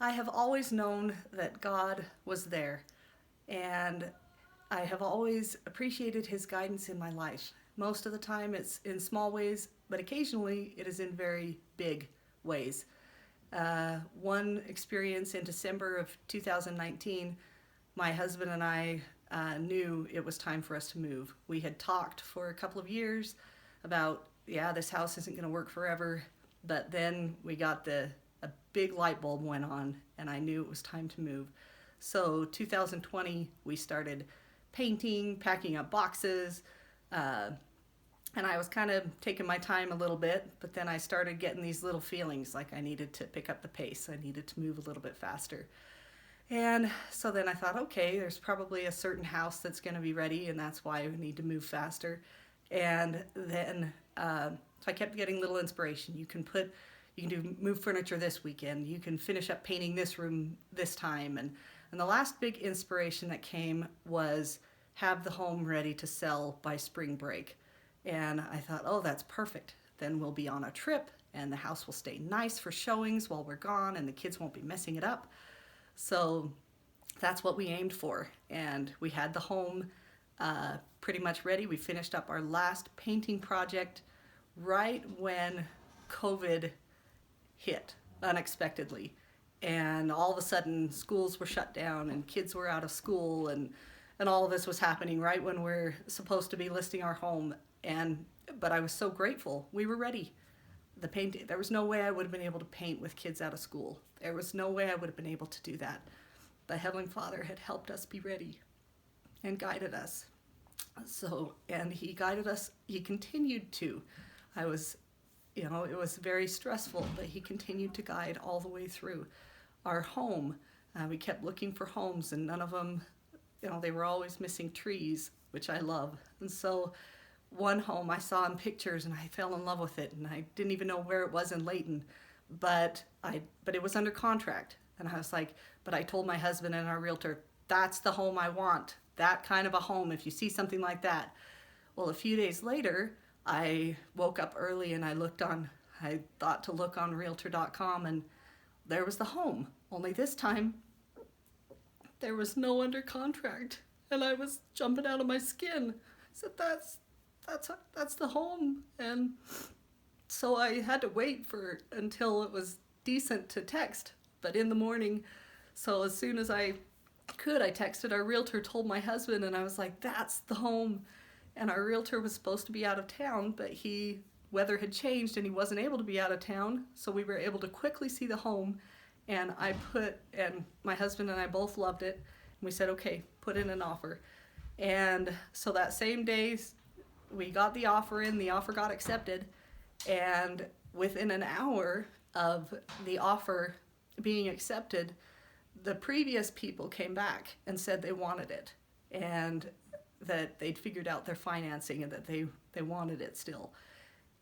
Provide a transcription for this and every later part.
I have always known that God was there, and I have always appreciated His guidance in my life. Most of the time, it's in small ways, but occasionally it is in very big ways. One experience in December of 2019, my husband and I knew it was time for us to move. We had talked for a couple of years about, yeah, this house isn't going to work forever, but then we got a big light bulb went on, and I knew it was time to move. So 2020, we started painting, packing up boxes, uh, and I was kind of taking my time a little bit, but then I started getting these little feelings like I needed to pick up the pace. I needed to move a little bit faster. And so then I thought, okay, there's probably a certain house that's going to be ready, and that's why we need to move faster. And then so I kept getting little inspiration. You can do move furniture this weekend. You can finish up painting this room this time. And the last big inspiration that came was have the home ready to sell by spring break. And I thought, oh, that's perfect. Then we'll be on a trip, and the house will stay nice for showings while we're gone, and the kids won't be messing it up. So that's what we aimed for. And we had the home pretty much ready. We finished up our last painting project right when COVID hit unexpectedly. And all of a sudden, schools were shut down and kids were out of school, and all of this was happening right when we're supposed to be listing our home. But I was so grateful. We were ready. There was no way I would have been able to paint with kids out of school. There was no way I would have been able to do that. The Heavenly Father had helped us be ready and guided us. And He guided us. He continued to. I was, it was very stressful, but He continued to guide all the way through. Our home, we kept looking for homes, and none of them, they were always missing trees, which I love. And so one home I saw in pictures, and I fell in love with it, and I didn't even know where it was in Layton, but it was under contract. And I was like, but I told my husband and our realtor, that's the home I want, that kind of a home, if you see something like that. Well, a few days later, I woke up early and I thought to look on realtor.com, and there was the home. Only this time, there was no under contract, and I was jumping out of my skin. I said, that's the home. And so I had to wait until it was decent to text. But in the morning, so as soon as I could, I texted our realtor, told my husband, and I was like, that's the home. And our realtor was supposed to be out of town, but weather had changed and he wasn't able to be out of town. So we were able to quickly see the home, and and my husband and I both loved it. And we said, okay, put in an offer. And so that same day, we got the offer in, the offer got accepted, and within an hour of the offer being accepted, the previous people came back and said they wanted it, and that they'd figured out their financing, and that they wanted it still.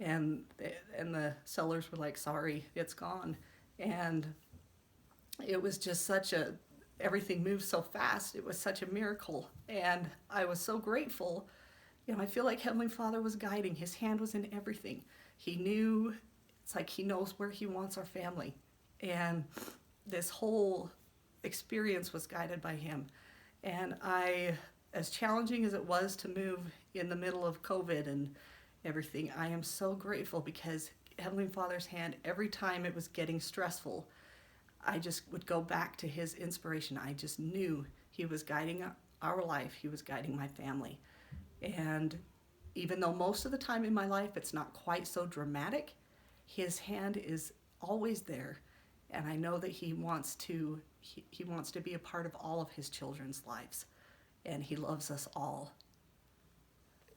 And the sellers were like, sorry, it's gone. And it was just everything moved so fast. It was such a miracle. And I was so grateful. I feel like Heavenly Father was guiding. His hand was in everything. It's like He knows where He wants our family. And this whole experience was guided by Him. And as challenging as it was to move in the middle of COVID and everything, I am so grateful, because Heavenly Father's hand, every time it was getting stressful, I just would go back to His inspiration. I just knew He was guiding our life. He was guiding my family. And even though most of the time in my life it's not quite so dramatic, His hand is always there. And I know that He wants to be a part of all of His children's lives. And He loves us all.